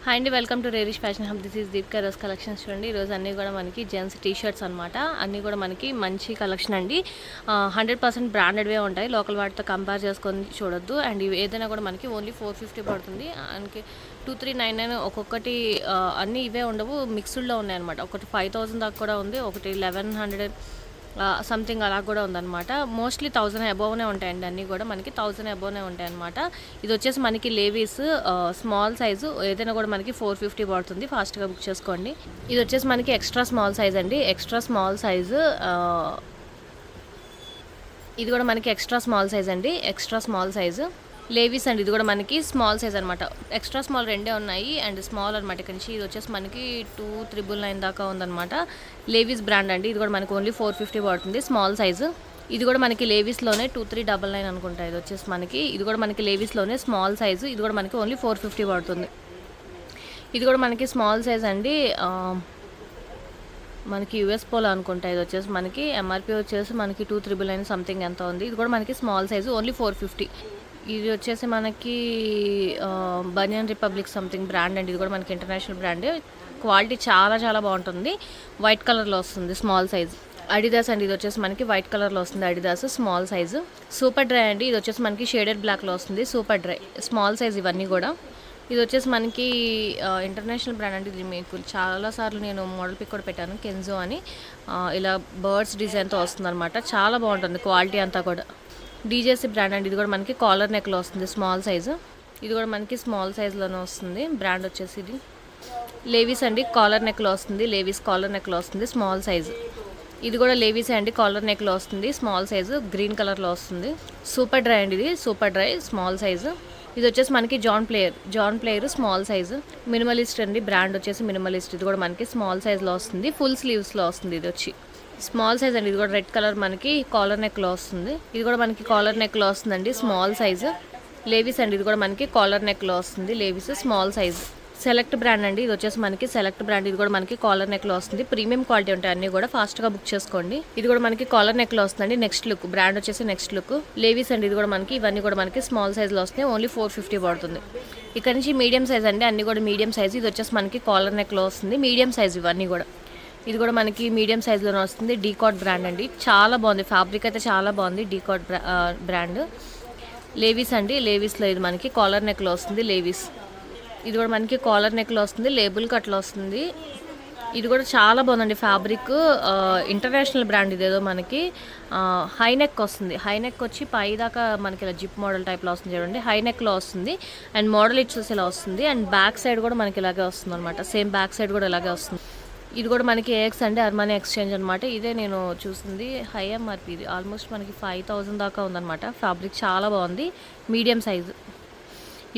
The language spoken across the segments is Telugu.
హాయ్ అండి, welcome to Rerish fashion hub. This is Deepika rose collections. చూడండి, ఈరోజు అన్నీ కూడా మనకి జెంట్స్ టీ షర్ట్స్ అనమాట. అన్నీ కూడా మనకి మంచి కలెక్షన్ అండి. 100% బ్రాండెడ్వే ఉంటాయి, లోకల్ వాటితో కంపేర్ చేసుకొని చూడొద్దు. అండ్ ఇవి ఏదైనా కూడా మనకి ఓన్లీ 450 పడుతుంది. మనకి 2399 ఒక్కొక్కటి. అన్నీ ఇవే ఉండవు, మిక్స్డ్లో ఉన్నాయన్నమాట. ఒకటి 5000 దాకా కూడా ఉంది, ఒకటి 1100 సంథింగ్ అలా కూడా ఉందన్నమాట. మోస్ట్లీ 1000 అబోవ్నే ఉంటాయండి, అన్నీ కూడా మనకి 1000 అబోవ్నే ఉంటాయి అనమాట. ఇది వచ్చేసి మనకి లేవీస్ స్మాల్ సైజు, ఏదైనా కూడా మనకి 450 పడుతుంది. ఫాస్ట్గా బుక్ చేసుకోండి. ఇది వచ్చేసి మనకి ఎక్స్ట్రా స్మాల్ సైజ్ అండి, ఎక్స్ట్రా స్మాల్ సైజు. ఇది కూడా మనకి ఎక్స్ట్రా స్మాల్ సైజ్ అండి, ఎక్స్ట్రా స్మాల్ సైజు లేవీస్ అండి. ఇది కూడా మనకి స్మాల్ సైజ్ అనమాట. ఎక్స్ట్రా స్మాల్ రెండే ఉన్నాయి అండ్ స్మాల్ అనమాట. ఇక్కడ నుంచి ఇది వచ్చేసి మనకి 2399 దాకా ఉందన్నమాట. లేవీస్ బ్రాండ్ అండి. ఇది కూడా మనకి ఓన్లీ 450 పడుతుంది, స్మాల్ సైజు. ఇది కూడా మనకి లేవీస్లోనే 2399 అనుకుంటా. ఇది వచ్చేసి మనకి, ఇది కూడా మనకి లేవీస్లోనే స్మాల్ సైజు. ఇది కూడా మనకి ఓన్లీ 450 పడుతుంది. ఇది కూడా మనకి స్మాల్ సైజ్ అండి, మనకి యూఎస్ పోలో అనుకుంటా. ఇది వచ్చేసి మనకి ఎంఆర్పి వచ్చేసి మనకి 2399 సంథింగ్ ఎంత ఉంది. ఇది కూడా మనకి స్మాల్ సైజు, ఓన్లీ 450. ఇది వచ్చేసి మనకి బనియన్ రిపబ్లిక్ సంథింగ్ బ్రాండ్ అండి. ఇది కూడా మనకి ఇంటర్నేషనల్ బ్రాండ్. క్వాలిటీ చాలా చాలా బాగుంటుంది. వైట్ కలర్లో వస్తుంది, స్మాల్ సైజ్. అడిదాస్ అండి. ఇది వచ్చేసి మనకి వైట్ కలర్లో వస్తుంది, Adidas small size. Super dry అండి. ఇది వచ్చేసి మనకి షేడెడ్ బ్లాక్లో వస్తుంది, సూపర్ డ్రై స్మాల్ సైజ్. ఇవన్నీ కూడా ఇది వచ్చేసి మనకి ఇంటర్నేషనల్ బ్రాండ్ అండి. ఇది మీకు చాలాసార్లు నేను మోడల్ పిక్ కూడా పెట్టాను, కెన్జో అని. ఇలా బర్డ్స్ డిజైన్తో వస్తుంది అనమాట. చాలా బాగుంటుంది క్వాలిటీ అంతా కూడా. డీజేసీ బ్రాండ్ అండి. ఇది కూడా మనకి కాలర్ నెక్లో వస్తుంది, స్మాల్ సైజు. ఇది కూడా మనకి స్మాల్ సైజులోనే వస్తుంది. బ్రాండ్ వచ్చేసి ఇది లేవీస్ అండి, కాలర్ నెక్లో వస్తుంది. లేవీస్ కాలర్ నెక్లో వస్తుంది, స్మాల్ సైజు. ఇది కూడా లేవీస్ అండి, కాలర్ నెక్లో వస్తుంది, స్మాల్ సైజు. గ్రీన్ కలర్లో వస్తుంది. సూపర్ డ్రై అండి. ఇది సూపర్ డ్రై స్మాల్ సైజు. ఇది వచ్చేసి మనకి John Player small size. Minimalist అండి, బ్రాండ్ వచ్చేసి మినిమలిస్ట్. ఇది కూడా మనకి స్మాల్ సైజులో వస్తుంది, ఫుల్ స్లీవ్స్లో వస్తుంది. ఇది వచ్చి స్మాల్ సైజ్ అండి. ఇది కూడా రెడ్ కలర్ మనకి కాలర్ నెక్లో వస్తుంది. ఇది కూడా మనకి కాలర్ నెక్లో వస్తుందండి, స్మాల్ సైజు. లేవీస్ అండి. ఇది కూడా మనకి కాలర్ నెక్లో వస్తుంది, Levi's small size. Select brand అండి. ఇది వచ్చేసి మనకి సెలెక్ట్ బ్రాండ్. ఇది కూడా మనకి కాలర్ నెక్లో వస్తుంది. ప్రీమియం క్వాలిటీ ఉంటాయి అన్నీ కూడా, ఫాస్ట్గా బుక్ చేసుకోండి. ఇది కూడా మనకి కాలర్ నెక్లో వస్తుందండి. నెక్స్ట్ లుక్ బ్రాండ్ వచ్చేసి నెక్స్ట్ లుక్. లేవీస్ అండి. ఇది కూడా మనకి, ఇవన్నీ కూడా మనకి స్మాల్ సైజులో వస్తాయి, ఓన్లీ 450 పడుతుంది. ఇక్కడ నుంచి మీడియం సైజ్ అండి, అన్నీ కూడా మీడియం సైజు. ఇది వచ్చేసి మనకి కాలర్ నెక్లో వస్తుంది, మీడియం సైజు ఇవన్నీ కూడా. ఇది కూడా మనకి మీడియం సైజులోనే వస్తుంది. డీకాట్ బ్రాండ్ అండి, చాలా బాగుంది. ఫ్యాబ్రిక్ అయితే చాలా బాగుంది. డీకాట్ బ్రాండ్. లేవీస్ అండి. లేవీస్లో ఇది మనకి కాలర్ నెక్లో వస్తుంది, లేవీస్. ఇది కూడా మనకి కాలర్ నెక్లో వస్తుంది, లేబుల్ కట్లో వస్తుంది. ఇది కూడా చాలా బాగుందండి ఫ్యాబ్రిక్. International brand. ఇదేదో మనకి హై నెక్ వస్తుంది. హై నెక్ వచ్చి పై దాకా మనకి ఇలా జిప్ మోడల్ టైప్లో వస్తుంది చూడండి. హై నెక్లో వస్తుంది అండ్ మోడల్ ఇచ్చేసి ఇలా వస్తుంది. అండ్ బ్యాక్ సైడ్ కూడా మనకి ఇలాగే వస్తుంది అనమాట. సేమ్ బ్యాక్ సైడ్ కూడా ఇలాగే వస్తుంది. ఇది కూడా మనకి ఏఎక్స్ అండి, అర్మానీ ఎక్స్చేంజ్ అనమాట. ఇదే నేను చూసింది హై ఎంఆర్పి. ఇది ఆల్మోస్ట్ మనకి 5000 దాకా ఉందన్నమాట. ఫ్యాబ్రిక్ చాలా బాగుంది, మీడియం సైజు.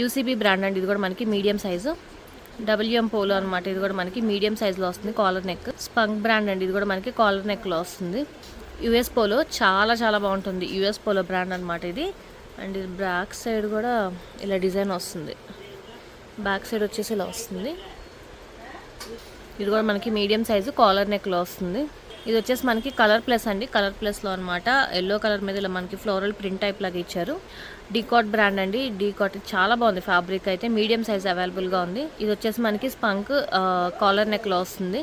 యూసీబీ బ్రాండ్ అండి. ఇది కూడా మనకి మీడియం సైజు. డబ్ల్యూఎం పోలో అనమాట. ఇది కూడా మనకి మీడియం సైజులో వస్తుంది, కాలర్ నెక్. స్పంక్ బ్రాండ్ అండి. ఇది కూడా మనకి కాలర్ నెక్లో వస్తుంది. యుఎస్ పోలో చాలా చాలా బాగుంటుంది, యుఎస్ పోలో బ్రాండ్ అనమాట ఇది. అండ్ ఇది బ్యాక్ సైడ్ కూడా ఇలా డిజైన్ వస్తుంది. బ్యాక్ సైడ్ వచ్చేసి ఇలా వస్తుంది. ఇది కూడా మనకి మీడియం సైజు, కాలర్ నెక్లో వస్తుంది. ఇది వచ్చేసి మనకి కలర్ ప్లస్ అండి, కలర్ ప్లస్లో అనమాట. ఎల్లో కలర్ మీద ఇలా మనకి ఫ్లోరల్ ప్రింట్ టైప్ లాగా ఇచ్చారు. డీకాట్ బ్రాండ్ అండి. డీకాట్ చాలా బాగుంది ఫ్యాబ్రిక్ అయితే. మీడియం సైజ్ అవైలబుల్గా ఉంది. ఇది వచ్చేసి మనకి స్పంక్ కాలర్ నెక్లో వస్తుంది.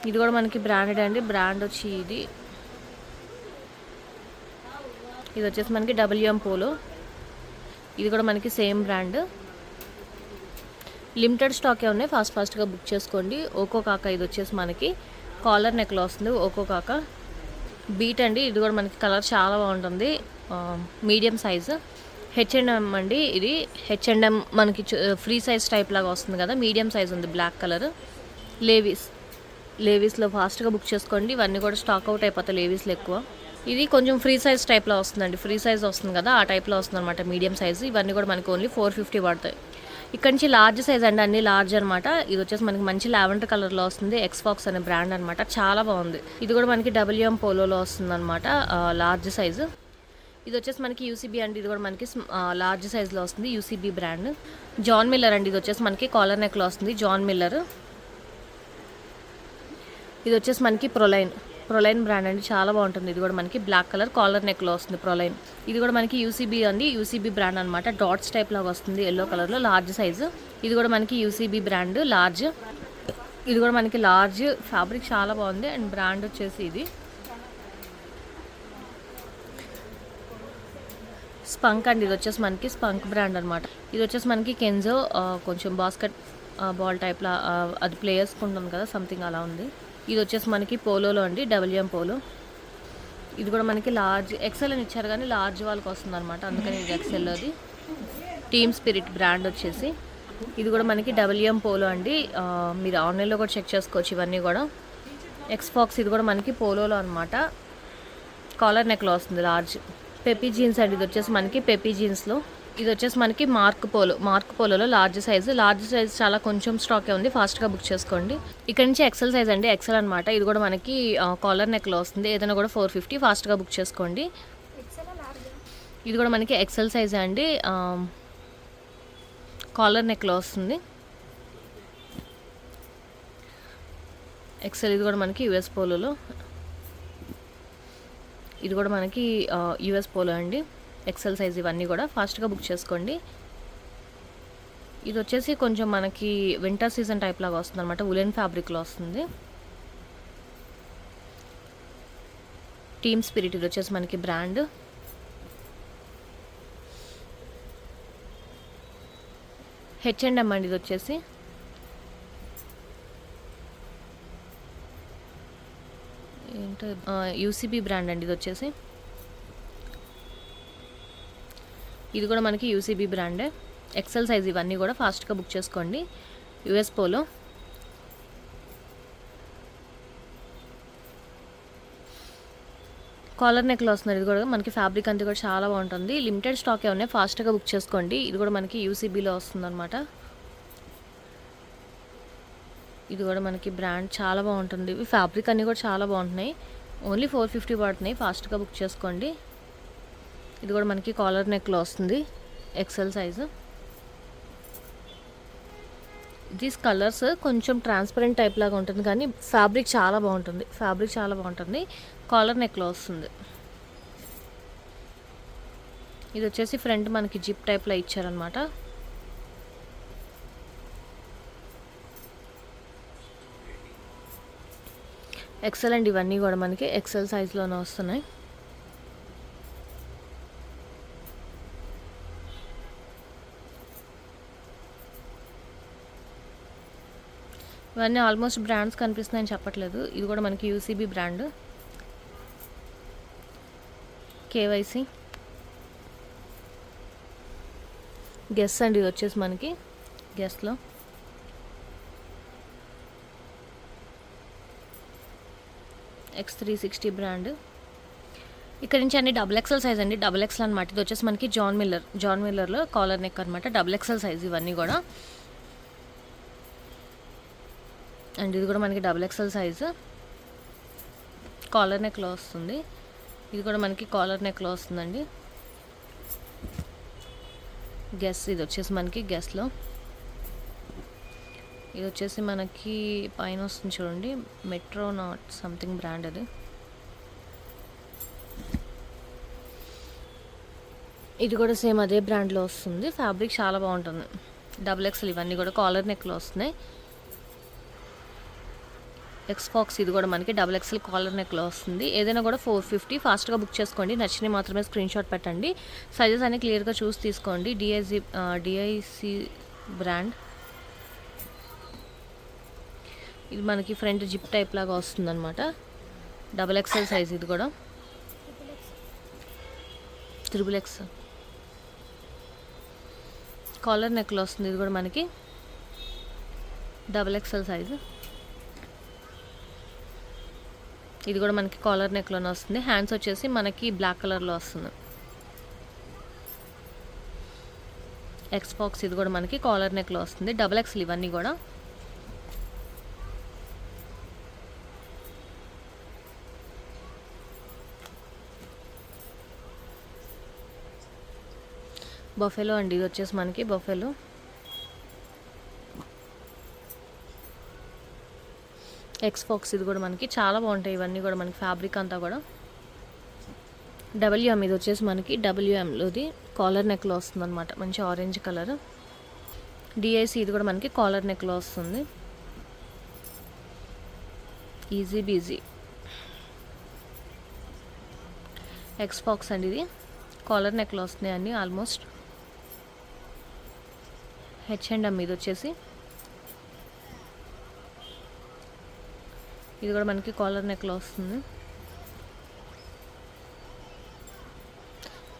ఇది కూడా మనకి బ్రాండెడ్ అండి. బ్రాండ్ వచ్చి ఇది వచ్చేసి మనకి డబ్ల్యూఎం పోలో. ఇది కూడా మనకి సేమ్ బ్రాండ్. లిమిటెడ్ స్టాకే ఉన్నాయి, ఫాస్ట్గా బుక్ చేసుకోండి. ఓకో కాక. ఇది వచ్చేసి మనకి కాలర్ నెక్లో వస్తుంది, ఓకో కాక. బీట్ అండి. ఇది కూడా మనకి కలర్ చాలా బాగుంటుంది, మీడియం సైజు. హెచ్ఎండ్ఎం అండి. ఇది హెచ్ఎండ్ఎం మనకి ఫ్రీ సైజ్ టైప్ లాగా వస్తుంది కదా, మీడియం సైజ్ ఉంది, బ్లాక్ కలర్. లేవీస్లో ఫాస్ట్గా బుక్ చేసుకోండి. ఇవన్నీ కూడా స్టాక్ అవుట్ అయిపోతాయి లేవీస్లో ఎక్కువ. ఇది కొంచెం ఫ్రీ సైజ్ టైప్లో వస్తుందండి, ఫ్రీ సైజ్ వస్తుంది కదా, ఆ టైప్లో వస్తుంది అనమాట, మీడియం సైజు. ఇవన్నీ కూడా మనకి ఓన్లీ 450 పడతాయి. ఇక్కడ నుంచి లార్జ్ సైజ్ అండి, అన్ని లార్జ్ అనమాట. ఇది వచ్చేసి మనకి మంచి లావెండర్ కలర్లో వస్తుంది, ఎక్స్ఫాక్స్ అనే బ్రాండ్ అనమాట. చాలా బాగుంది. ఇది కూడా మనకి డబ్ల్యూఎం పోలోలో వస్తుంది అనమాట, లార్జ్ సైజు. ఇది వచ్చేసి మనకి యూసీబీ అండి. ఇది కూడా మనకి లార్జ్ సైజులో వస్తుంది, యూసీబీ బ్రాండ్. జాన్ మిల్లర్ అండి. ఇది వచ్చేసి మనకి కాలర్ నెక్లో వస్తుంది, జాన్ మిల్లర్. ఇది వచ్చేసి మనకి ప్రొలైన్. ప్రొలైన్ బ్రాండ్ అండి, చాలా బాగుంటుంది. ఇది కూడా మనకి బ్లాక్ కలర్ కాలర్ నెక్లో వస్తుంది ప్రొలైన్. ఇది కూడా మనకి యూసీబీ అండి, యూసీబీ బ్రాండ్ అనమాట. డాట్స్ టైప్ లాగా వస్తుంది ఎల్లో కలర్లో, లార్జ్ సైజు. ఇది కూడా మనకి యూసీబీ బ్రాండ్ లార్జ్. ఇది కూడా మనకి లార్జ్, ఫ్యాబ్రిక్ చాలా బాగుంది. అండ్ బ్రాండ్ వచ్చేసి ఇది స్పంక్ అండి. ఇది వచ్చేసి మనకి స్పంక్ బ్రాండ్ అనమాట. ఇది వచ్చేసి మనకి కెన్జో, కొంచెం బాస్కెట్ బాల్ టైప్లా, అది ప్లేయర్స్ ఉంటుంది కదా, సంథింగ్ అలా ఉంది. ఇది వచ్చేసి మనకి పోలోలో అండి, WM పోలో. ఇది కూడా మనకి లార్జ్, ఎక్సెల్ అని ఇచ్చారు కానీ లార్జ్ వాళ్ళకి వస్తుంది అనమాట, అందుకని ఇది ఎక్సెల్. అది టీమ్ స్పిరిట్ బ్రాండ్ వచ్చేసి. ఇది కూడా మనకి WM పోలో అండి, మీరు ఆన్లైన్లో కూడా చెక్ చేసుకోవచ్చు ఇవన్నీ కూడా. ఎక్స్ఫాక్స్, ఇది కూడా మనకి పోలోలో అనమాట, కాలర్ నెక్లో వస్తుంది లార్జ్. పెపీ జీన్స్ అండి, ఇది వచ్చేసి మనకి పెపీ జీన్స్లో. ఇది వచ్చేసి మనకి మార్క్ పోలోలో లార్జ్ సైజు. చాలా కొంచెం స్టాకే ఉంది, ఫాస్ట్గా బుక్ చేసుకోండి. ఇక్కడ నుంచి ఎక్సెల్ సైజ్ అండి, ఎక్సెల్ అనమాట. ఇది కూడా మనకి కాలర్ నెక్లో వస్తుంది, ఏదైనా కూడా 450, ఫాస్ట్గా బుక్ చేసుకోండి. ఇది కూడా మనకి ఎక్సెల్ సైజ్ అండి, కాలర్ నెక్లో వస్తుంది ఎక్సెల్. ఇది కూడా మనకి యుఎస్ పోలోలో. ఇది కూడా మనకి యుఎస్ పోలో అండి, ఎక్సెల్ సైజ్. ఇవన్నీ కూడా ఫాస్ట్గా బుక్ చేసుకోండి. ఇది వచ్చేసి కొంచెం మనకి వింటర్ సీజన్ టైప్ లాగా వస్తుంది అనమాట, ఉలెన్ ఫ్యాబ్రిక్లో వస్తుంది. టీమ్ స్పిరిట్, ఇది వచ్చేసి మనకి బ్రాండ్. H&M అండి, ఇది వచ్చేసి ఏంటో యూసీబీ బ్రాండ్ అండి. ఇది వచ్చేసి ఇది కూడా మనకి యూసీబీ బ్రాండే, ఎక్సెల్ సైజ్. ఇవన్నీ కూడా ఫాస్ట్గా బుక్ చేసుకోండి. US polo. కాలర్ నెక్లో వస్తున్నారు. ఇది కూడా మనకి ఫ్యాబ్రిక్ అంతా కూడా చాలా బాగుంటుంది. లిమిటెడ్ స్టాకే ఉన్నాయి, ఫాస్ట్గా బుక్ చేసుకోండి. ఇది కూడా మనకి యూసీబీలో వస్తుంది అనమాట. ఇది కూడా మనకి బ్రాండ్ చాలా బాగుంటుంది. ఫ్యాబ్రిక్ అన్నీ కూడా చాలా బాగుంటున్నాయి. ఓన్లీ 450 పడుతున్నాయి, ఫాస్ట్గా బుక్ చేసుకోండి. ఇది కూడా మనకి కాలర్ నెక్లో వస్తుంది, ఎక్సెల్ సైజు. దీస్ కలర్స్ కొంచెం ట్రాన్స్పరెంట్ టైప్ లాగా ఉంటుంది కానీ ఫ్యాబ్రిక్ చాలా బాగుంటుంది. కాలర్ నెక్లో వస్తుంది. ఇది వచ్చేసి ఫ్రంట్ మనకి జిప్ టైప్లో ఇచ్చారనమాట. ఎక్సెల్ అండి, ఇవన్నీ కూడా మనకి ఎక్సెల్ సైజ్లోనే వస్తున్నాయి. ఇవన్నీ ఆల్మోస్ట్ బ్రాండ్స్ కనిపిస్తున్నాయని చెప్పట్లేదు. ఇది కూడా మనకి యూసీబీ బ్రాండ్, కేవైసీ. గెస్ అండి, ఇది వచ్చేసి మనకి గెస్లో. X360 brand. ఇక్కడ నుంచి అన్ని XXL సైజ్ అండి, XXL అనమాట. ఇది వచ్చేసి మనకి జాన్ మిల్లర్లో కాలర్ నెక్ అనమాట, XXL సైజ్ ఇవన్నీ కూడా. అండ్ ఇది కూడా మనకి XXL సైజు, కాలర్ నెక్లో వస్తుంది. ఇది కూడా మనకి కాలర్ నెక్లో వస్తుందండి. గెస్, ఇది వచ్చేసి మనకి గెస్లో. ఇది వచ్చేసి మనకి పైన వస్తుంది చూడండి, మెట్రోనాట్ సంథింగ్ బ్రాండ్. అది ఇది కూడా సేమ్ అదే బ్రాండ్లో వస్తుంది. ఫ్యాబ్రిక్ చాలా బాగుంటుంది. XXL ఇవన్నీ కూడా కాలర్ నెక్లో వస్తున్నాయి. ఎక్స్ఫాక్స్, ఇది కూడా మనకి XXL కాలర్ నెక్లో వస్తుంది. ఏదైనా కూడా 450, ఫాస్ట్గా బుక్ చేసుకోండి. నచ్చినవి మాత్రమే స్క్రీన్ షాట్ పెట్టండి. సైజెస్ అన్ని క్లియర్గా చూసి తీసుకోండి. DIC brand. ఇది మనకి ఫ్రంట్ జిప్ టైప్ లాగా వస్తుంది అనమాట, XXL సైజ్. ఇది కూడా XXX కాలర్ నెక్లో వస్తుంది. ఇది కూడా మనకి XXL సైజు. ఇది కూడా మనకి కాలర్ నెక్లోనే వస్తుంది. హ్యాండ్స్ వచ్చేసి మనకి బ్లాక్ కలర్లో వస్తుంది. ఎక్స్బాక్స్, ఇది కూడా మనకి కాలర్ నెక్లో వస్తుంది. XXL ఇవన్నీ కూడా. బఫెలో అండి, ఇది వచ్చేసి మనకి బఫెలో. ఎక్స్ ఫాక్స్ ఇది కూడా మనకి చాలా బాగుంటాయి ఇవన్నీ కూడా మనకి ఫ్యాబ్రిక్ అంతా కూడా. డబ్ల్యూఎం ఇది వచ్చేసి మనకి డబ్ల్యూఎంలోది కాలర్ నెక్లో వస్తుంది అనమాట, మంచి ఆరెంజ్ కలర్. డిఐసి ఇది కూడా మనకి కాలర్ నెక్లో వస్తుంది, ఈజీ బీజీ. ఎక్స్ ఫాక్స్ అండి, ఇది కాలర్ నెక్లో వస్తున్నాయి అన్నీ ఆల్మోస్ట్. హెచ్ఎండ్ఎం ఇది వచ్చేసి, ఇది కూడా మనకి కాలర్ నెక్లో వస్తుంది.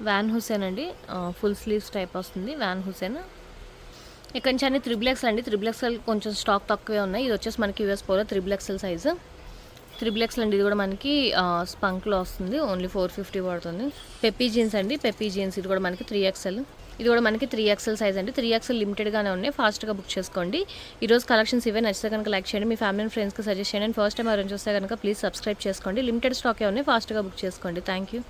వ్యాన్ హుసేన్ అండి, ఫుల్ స్లీవ్స్ టైప్ వస్తుంది వ్యాన్ హుసేన్. ఇక్కడ నుంచి అన్ని XXL అండి, XXL కొంచెం స్టాక్ తక్కువే ఉన్నాయి. ఇది వచ్చేసి మనకి US polo XXL size, XXL అండి. ఇది కూడా మనకి స్పంక్లో వస్తుంది, ఓన్లీ 450 పడుతుంది. పెప్పీ జీన్స్ అండి, పెప్పీ జీన్స్ ఇది కూడా మనకి 3XL. ఇది కూడా మనకి 3XL సైజ్ అండి. 3XL లిమిటెడ్గానే ఉన్నాయి, ఫాస్ట్గా బుక్ చేసుకోండి. ఈరోజు కలెక్షన్స్ ఇవే, నచ్చితే కనుక లైక్ చేయండి, మీ ఫ్యామిలీ అండ్ ఫ్రెండ్స్కి సజెస్ట్ చేయండి. అండ్ ఫస్ట్ టైం ఎవరైనా చూస్తే కనుక ప్లీజ్ సబ్స్క్రైబ్ చేసుకోండి. లిమిటెడ్ స్టాకే ఉన్నాయి, ఫాస్ట్గా బుక్ చేసుకోండి. Thank you.